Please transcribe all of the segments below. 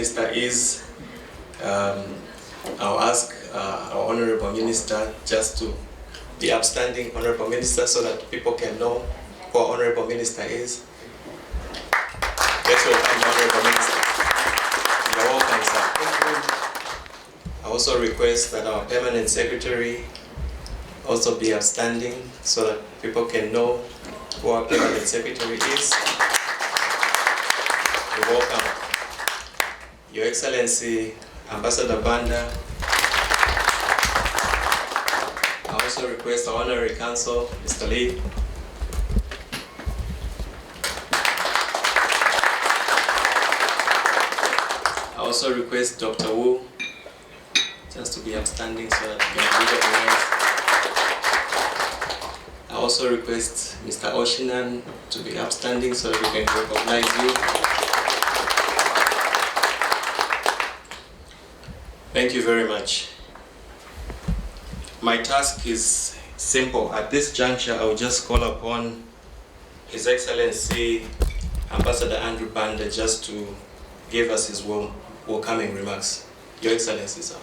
Minister is, I'll ask our Honorable Minister just to be upstanding Honorable Minister so that people can know who our Honorable Minister is. Let's welcome the Honorable Minister. You're welcome, sir. I also request that our Permanent Secretary also be upstanding so that people can know who our Permanent Secretary is. You're welcome. Your Excellency, Ambassador Banda. I also request our Honorary Counsel, Mr. Lee. I also request Dr. Wu just to be upstanding so that we can recognize. I also request Mr. Oshinan to be upstanding so that we can recognize you. Thank you very much. My task is simple. At this juncture, I will just call upon His Excellency Ambassador Andrew Banda just to give us his welcoming remarks. Your Excellency, sir.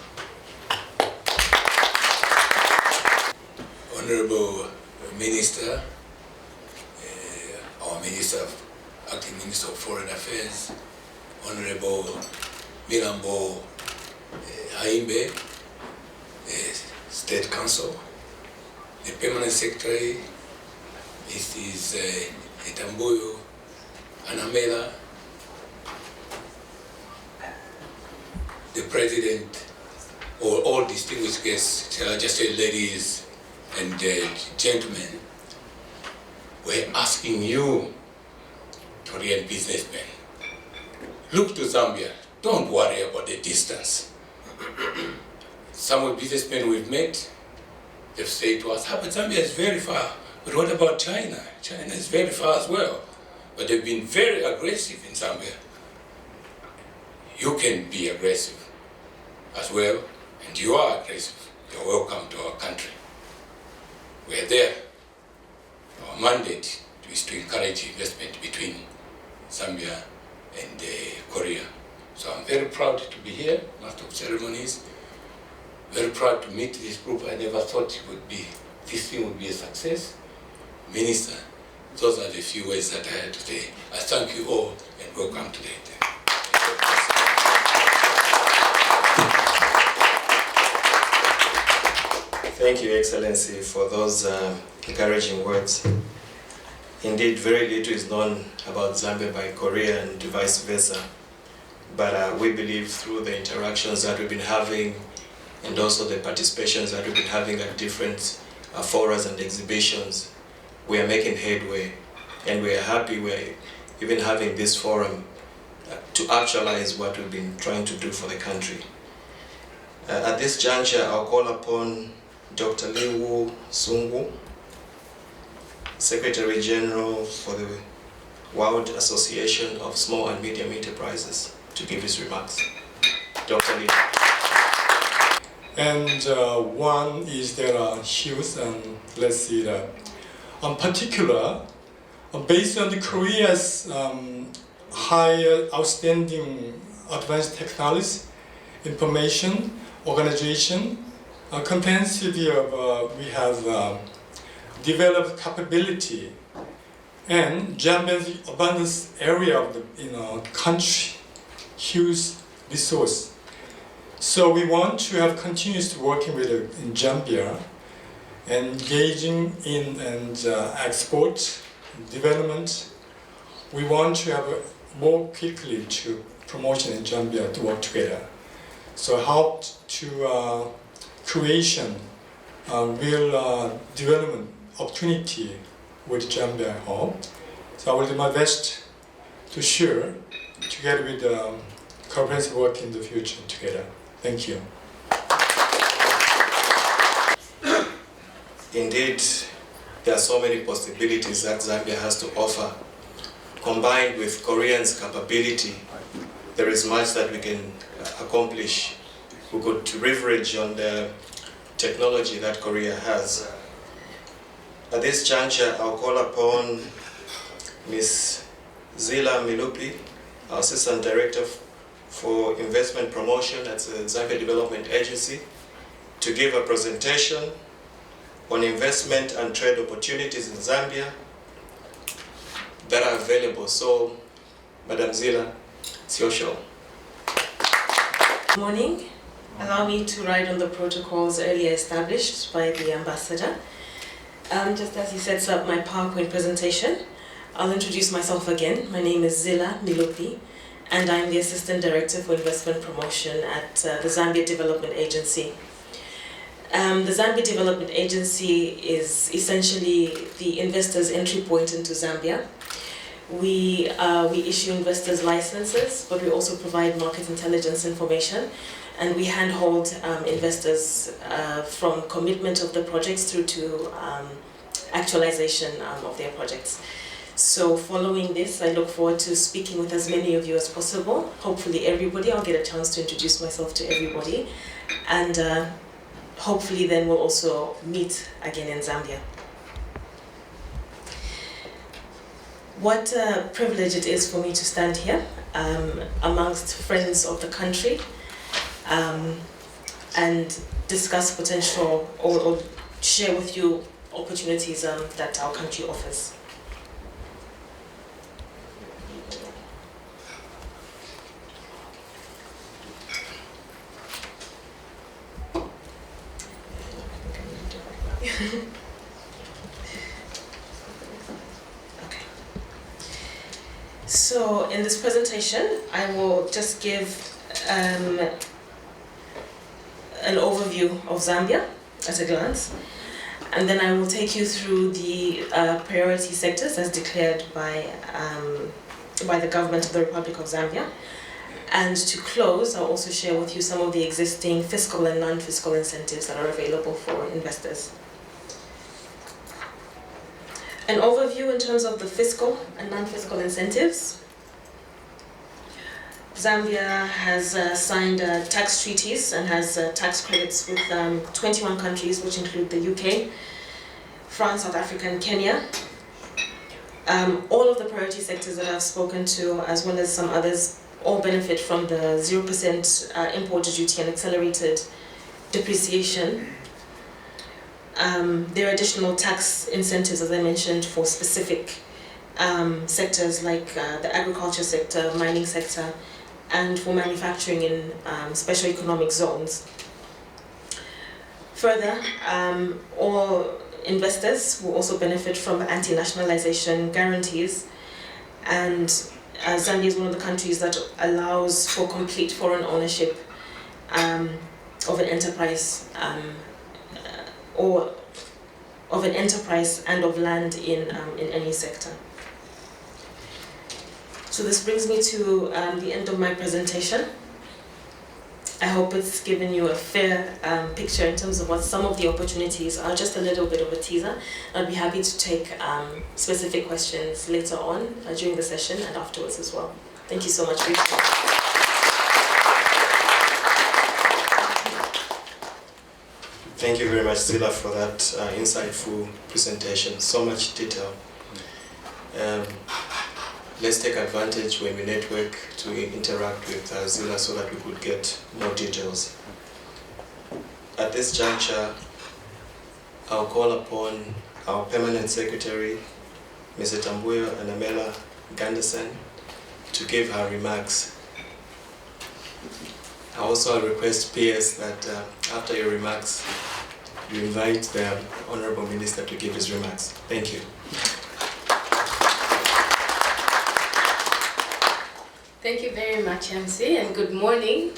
Honorable Minister, our Acting Minister of Foreign Affairs, Honorable Milambo Haimbe, State Council, the Permanent Secretary, Mrs. Itambuyo Anamela, the President, all distinguished guests, shall I just say ladies and gentlemen, we're asking you, Korean businessmen, look to Zambia. Don't worry about the distance. Some of the businessmen we've met, they've said to us, but Zambia is very far. But what about China? China is very far as well. But they've been very aggressive in Zambia. You can be aggressive as well, and you are aggressive. You're welcome to our country. We're there. Our mandate is to encourage investment between Zambia and Korea. So I'm very proud to be here, Master of Ceremonies. Very proud to meet this group. I never thought this thing would be a success. Minister, those are the few words that I had to say. I thank you all and welcome to the Thank you, Excellency, for those encouraging words. Indeed, very little is known about Zambia by Korea and vice versa. But we believe through the interactions that we've been having and also the participations that we've been having at different forums and exhibitions, we are making headway. And we are happy we're even having this forum to actualize what we've been trying to do for the country. At this juncture, I'll call upon Dr. Lee Wu Sungu, Secretary General for the World Association of Small and Medium Enterprises, to give his remarks. Dr. Lee. And one is there are huge, and let's see that. In particular, based on the Korea's high outstanding advanced technology, information, organization, competency of we have developed capability, and Zambia's abundance area of the country, huge resource. So we want to have continuous working with in Zambia, engaging in export development. We want to have more quickly to promotion in Zambia to work together. So help to creation real development opportunity with Zambia home. So I will do my best to share together with comprehensive work in the future together. Thank you. Indeed, there are so many possibilities that Zambia has to offer. Combined with Koreans' capability, there is much that we can accomplish. We could leverage on the technology that Korea has. At this juncture, I'll call upon Ms. Zila Milupi, our Assistant Director for Investment Promotion, that's the Zambia Development Agency, to give a presentation on investment and trade opportunities in Zambia that are available. So, Madam Zila, it's your show. Good morning. Allow me to ride on the protocols earlier established by the ambassador. Just as he sets up my PowerPoint presentation, I'll introduce myself again. My name is Zila Milopi, and I'm the Assistant Director for Investment Promotion at the Zambia Development Agency. The Zambia Development Agency is essentially the investor's entry point into Zambia. We issue investors licenses, but we also provide market intelligence information, and we handhold investors from commitment of the projects through to actualization of their projects. So following this, I look forward to speaking with as many of you as possible. Hopefully everybody, I'll get a chance to introduce myself to everybody, and hopefully then we'll also meet again in Zambia. What a privilege it is for me to stand here amongst friends of the country and discuss potential or share with you opportunities that our country offers. So in this presentation, I will just give an overview of Zambia at a glance, and then I will take you through the priority sectors as declared by the government of the Republic of Zambia. And to close, I'll also share with you some of the existing fiscal and non-fiscal incentives that are available for investors. An overview in terms of the fiscal and non-fiscal incentives. Zambia has signed tax treaties and has tax credits with 21 countries, which include the UK, France, South Africa, and Kenya. All of the priority sectors that I've spoken to, as well as some others, all benefit from the 0% import duty and accelerated depreciation. There are additional tax incentives, as I mentioned, for specific sectors like the agriculture sector, mining sector, and for manufacturing in special economic zones. Further, all investors will also benefit from anti-nationalization guarantees, and Zambia is one of the countries that allows for complete foreign ownership of an enterprise or of an enterprise and of land in any sector. So this brings me to the end of my presentation. I hope it's given you a fair picture in terms of what some of the opportunities are, just a little bit of a teaser. I'd be happy to take specific questions later on during the session and afterwards as well. Thank you so much for your time. Thank you very much, Zila, for that insightful presentation. So much detail. Let's take advantage when we network to interact with Zila so that we could get more details. At this juncture, I'll call upon our Permanent Secretary, Mr. Tambuyo Anamela Ganderson, to give her remarks. I also request PS that after your remarks, you invite the Honorable Minister to give his remarks. Thank you. Thank you very much, MC, and good morning.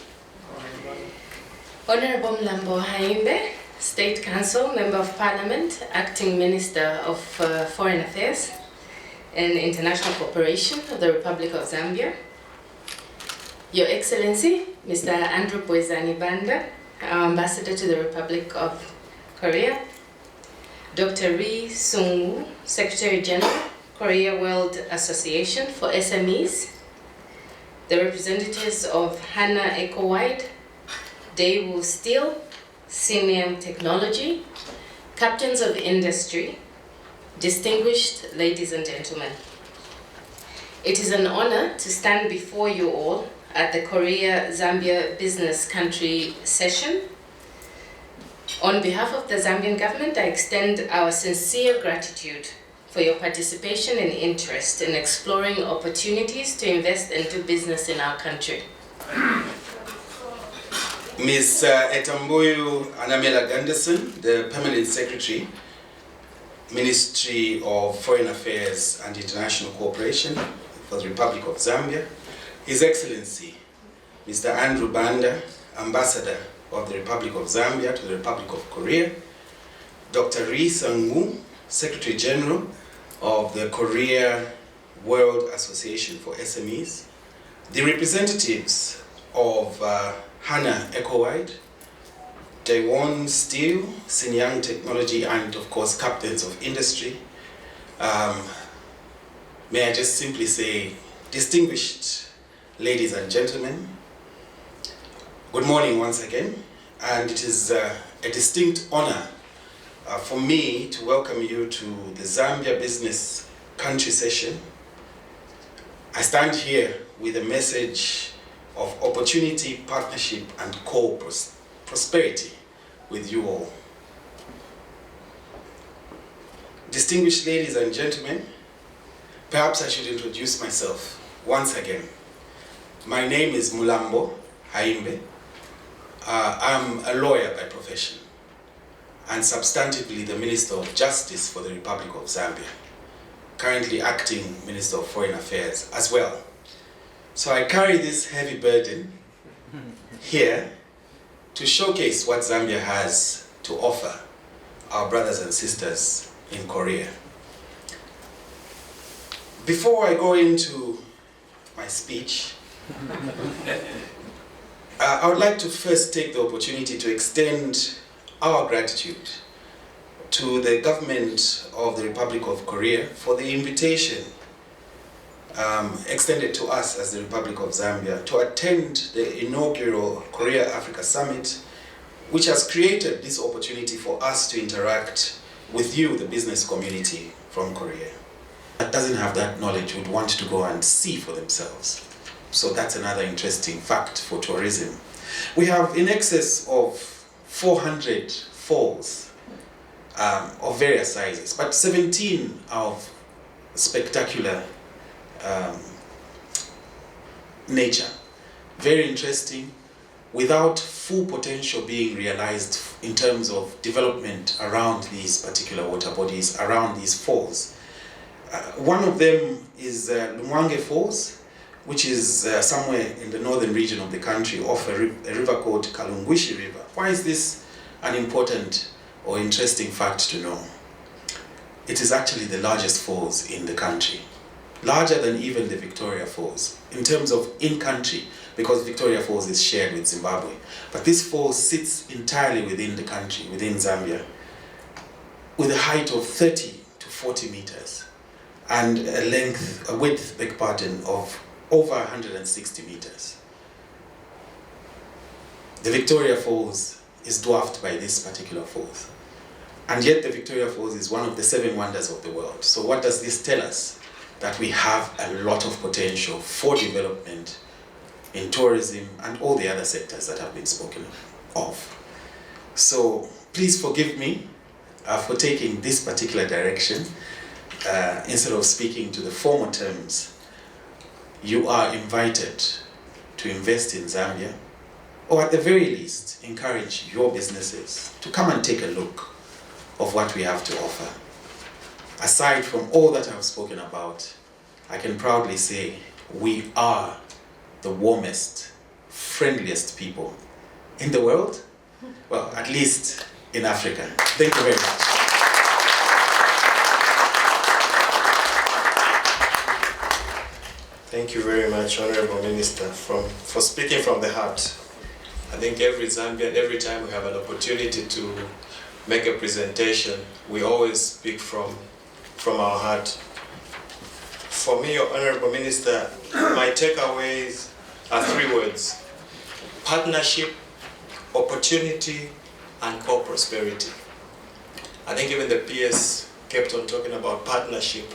Honorable Mlambo Haimbe, State Council, Member of Parliament, Acting Minister of Foreign Affairs and International Cooperation of the Republic of Zambia. Your Excellency, Mr. Andrew Poizani Banda, our Ambassador to the Republic of Korea. Dr. Ri Sung-woo, Secretary General, Korea World Association for SMEs. The representatives of Han-A프리카, Daewoo Steel, Sinium Technology, captains of industry, distinguished ladies and gentlemen. It is an honor to stand before you all at the Korea-Zambia Business Country Session. On behalf of the Zambian government, I extend our sincere gratitude for your participation and interest in exploring opportunities to invest and do business in our country. Ms. Etamboyu Anamela Gunderson, the Permanent Secretary, Ministry of Foreign Affairs and International Cooperation for the Republic of Zambia, His Excellency, Mr. Andrew Banda, Ambassador of the Republic of Zambia to the Republic of Korea, Dr. Ri Sang-woo, Secretary General of the Korea World Association for SMEs, the representatives of Hana-Eco-Wide, Daewon Steel, Sinyang Technology, and of course captains of industry. May I just simply say, distinguished ladies and gentlemen, good morning once again, and it is a distinct honor for me to welcome you to the Zambia Business Country Session. I stand here with a message of opportunity, partnership, and prosperity with you all. Distinguished ladies and gentlemen, perhaps I should introduce myself once again. My name is Mulambo Haimbe. I'm a lawyer by profession and substantively the Minister of Justice for the Republic of Zambia, currently acting Minister of Foreign Affairs as well. So I carry this heavy burden here to showcase what Zambia has to offer our brothers and sisters in Korea. Before I go into my speech, I would like to first take the opportunity to extend our gratitude to the government of the Republic of Korea for the invitation extended to us as the Republic of Zambia to attend the inaugural Korea-Africa Summit, which has created this opportunity for us to interact with you, the business community from Korea. That doesn't have that knowledge would want to go and see for themselves. So that's another interesting fact for tourism. We have in excess of 400 falls of various sizes, but 17 of spectacular nature. Very interesting, without full potential being realized in terms of development around these particular water bodies, around these falls. One of them is Lumwange Falls, which is somewhere in the northern region of the country off a river called Kalungwishi River. Why is this an important or interesting fact to know? It is actually the largest falls in the country, larger than even the Victoria Falls in terms of in-country, because Victoria Falls is shared with Zimbabwe. But this falls sits entirely within the country, within Zambia, with a height of 30 to 40 meters and a width, of over 160 meters. The Victoria Falls is dwarfed by this particular falls. And yet the Victoria Falls is one of the 7 wonders of the world. So what does this tell us? That we have a lot of potential for development in tourism and all the other sectors that have been spoken of. So please forgive me for taking this particular direction. Instead of speaking to the formal terms, you are invited to invest in Zambia, or at the very least, encourage your businesses to come and take a look of what we have to offer. Aside from all that I've spoken about, I can proudly say we are the warmest, friendliest people in the world, well, at least in Africa. Thank you very much. Thank you very much, Honorable Minister, for speaking from the heart. I think every Zambian, every time we have an opportunity to make a presentation, we always speak from our heart. For me, Honorable Minister, my takeaways are 3 words: partnership, opportunity, and co-prosperity. I think even the PS kept on talking about partnership.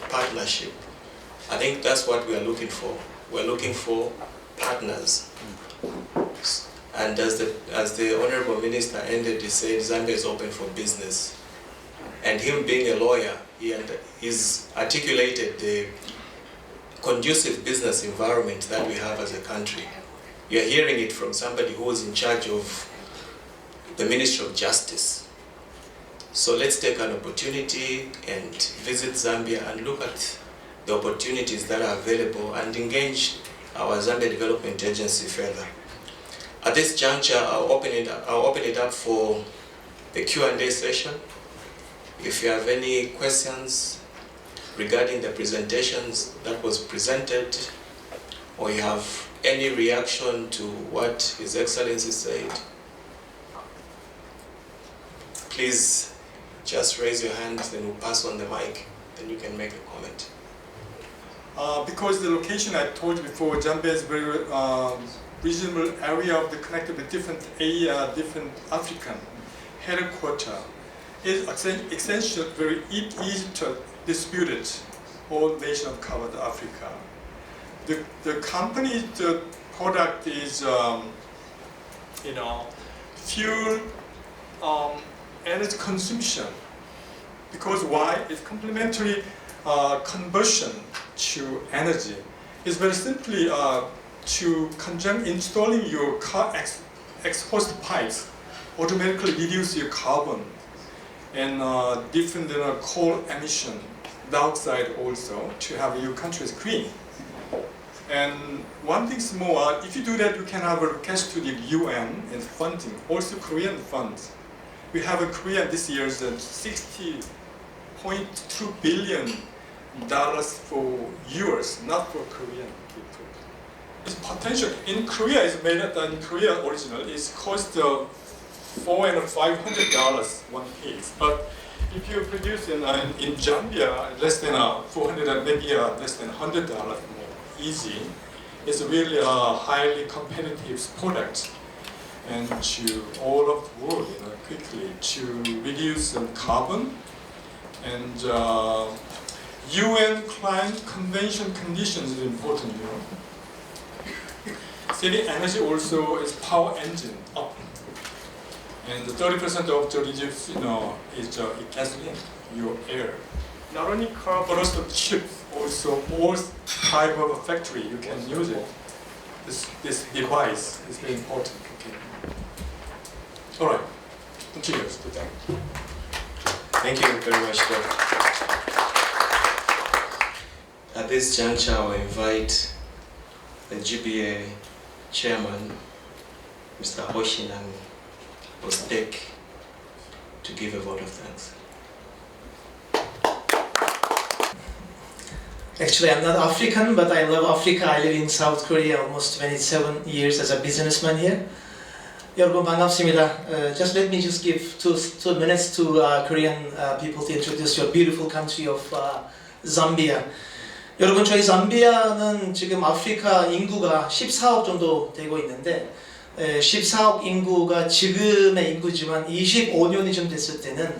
I think that's what we are looking for. We're looking for partners. And as the Honorable Minister ended, he said Zambia is open for business. And him being a lawyer, he's articulated the conducive business environment that we have as a country. You're hearing it from somebody who is in charge of the Ministry of Justice. So let's take an opportunity and visit Zambia and look at the opportunities that are available and engage our Zambia Development Agency further. At this juncture, I'll open it up for the Q&A session. If you have any questions regarding the presentations that was presented, or you have any reaction to what His Excellency said, please just raise your hand, then we'll pass on the mic, then you can make a comment. Because the location I told you before, Zambia is very reasonable area of the connected with different African headquarters. It's essential, very easy to distribute it. All nations covered Africa. The company's product is, fuel, energy consumption. Because why? It's complementary conversion to energy. It's very simply to conjunct installing your car exhaust pipes automatically reduce your carbon and different coal emission, dioxide also, to have your countries green. And one thing more, if you do that, you can have a request to the UN and funding, also Korean funds. We have in Korea this year $60.2 billion for US, not for Korean people. Its potential in Korea is made in Korea original is cost $400 and $500 one piece. But if you produce in Zambia less than 400 and maybe less than $100 more easy, it's really a highly competitive product. And to all of the world, quickly to reduce carbon and UN climate convention conditions is important. City energy also is power engine up, and 30% of the reduce is gasoline, your air. Not only car but also chips. Also, all type of factory you can use it. This device is very important. Okay. All right. Continue. Thank you very much, Dr. At this juncture, I will invite the GBA Chairman, Mr. Hoshinang Ostek, to give a vote of thanks. Actually, I'm not African, but I love Africa. I live in South Korea almost 27 years as a businessman here. 여러분 반갑습니다. Just let me just give two minutes to Korean people to introduce your beautiful country of Zambia. 여러분 저희 잠비아는 지금 아프리카 인구가 14억 정도 되고 있는데 14억 인구가 지금의 인구지만 25년이 좀 됐을 때는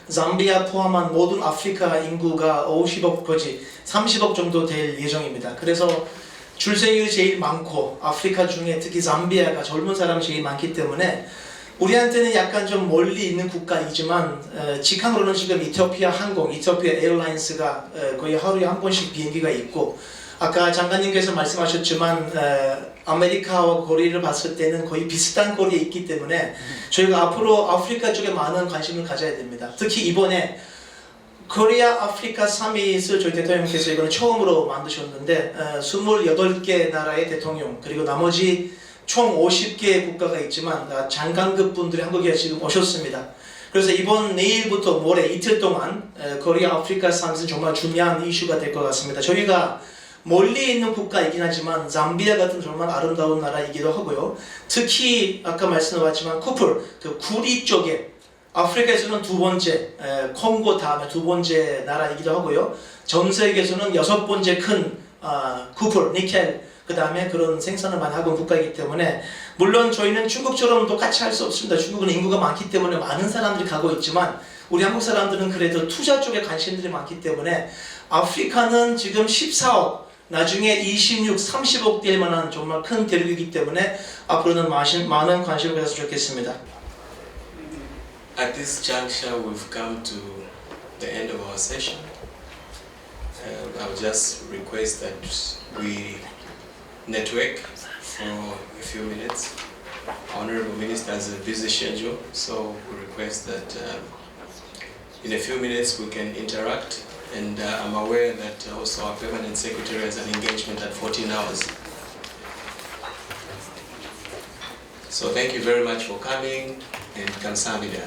잠비아 포함한 모든 아프리카 인구가 50억까지 30억 정도 될 예정입니다. 그래서 출생률이 제일 많고 아프리카 중에 특히 잠비아가 젊은 사람이 제일 많기 때문에 우리한테는 약간 좀 멀리 있는 국가이지만 직항으로는 지금 이티오피아 항공, 이티오피아 에어라인스가 거의 하루에 한 번씩 비행기가 있고 아까 장관님께서 말씀하셨지만 아메리카와 코리아를 봤을 때는 거의 비슷한 거리에 있기 때문에 저희가 앞으로 아프리카 쪽에 많은 관심을 가져야 됩니다. 특히 이번에 코리아 아프리카 서밋을 저희 대통령께서 이번에 처음으로 만드셨는데 28개 나라의 대통령 그리고 나머지 총 50개의 국가가 있지만 장관급 분들이 한국에 지금 오셨습니다. 그래서 이번 내일부터 모레 이틀 동안 코리아 아프리카 서밋은 정말 중요한 이슈가 될 것 같습니다. 저희가 멀리 있는 국가이긴 하지만 잠비아 같은 정말 아름다운 나라이기도 하고요. 특히 아까 말씀드렸지만 쿠플, 그 구리 쪽에 아프리카에서는 두 번째, 콩고 다음에 두 번째 나라이기도 하고요. 전 세계에서는 6번째 큰 쿠플, 니켈 그 다음에 그런 생산을 많이 하고 있는 국가이기 때문에 물론 저희는 중국처럼 똑같이 할 수 없습니다. 중국은 인구가 많기 때문에 많은 사람들이 가고 있지만 우리 한국 사람들은 그래도 투자 쪽에 관심들이 많기 때문에 아프리카는 지금 14억 나중에 26, 30억 될 만한 정말 큰 대륙이기 때문에 앞으로는 많은 관심을 가졌으면 좋겠습니다. At this juncture, we've come to the end of our session. I would just request that we network for a few minutes. Honorable Minister has a busy schedule, so we request that in a few minutes we can interact. And I'm aware that also our Permanent Secretary has an engagement at 14 hours. So thank you very much for coming, and Kamsahamnida.